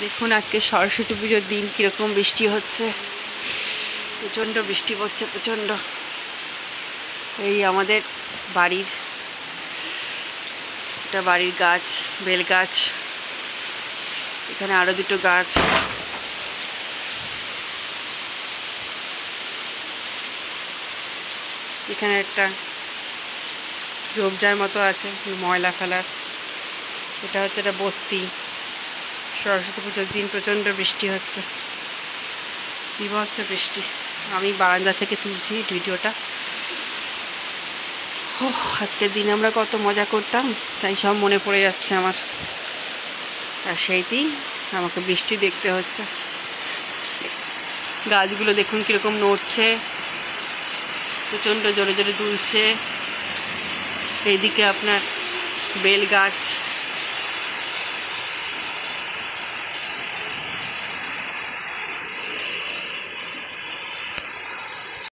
দেখুন আজকে সরস্বতী পুজোর দিন কীরকম বৃষ্টি হচ্ছে, প্রচণ্ড বৃষ্টি পড়ছে, প্রচণ্ড। এই আমাদের বাড়ির এটা বাড়ির গাছ, বেল গাছ। এখানে আরও দুটো গাছ। এখানে একটা ঝোপঝাড় মতো আছে ময়লা ফেলার। এটা হচ্ছে একটা বস্তি। সরস্বতী পুজোর দিন প্রচণ্ড বৃষ্টি হচ্ছে, বীভৎস বৃষ্টি। আমি বারান্দা থেকে তুলছি ভিডিওটা। ও আজকের দিনে আমরা কত মজা করতাম, তাই সব মনে পড়ে যাচ্ছে আমার। আর সেই দিন আমাকে বৃষ্টি দেখতে হচ্ছে। গাছগুলো দেখুন কীরকম নড়ছে, প্রচণ্ড জোরে জোরে দুলছে। এইদিকে আপনার বেল গাছ।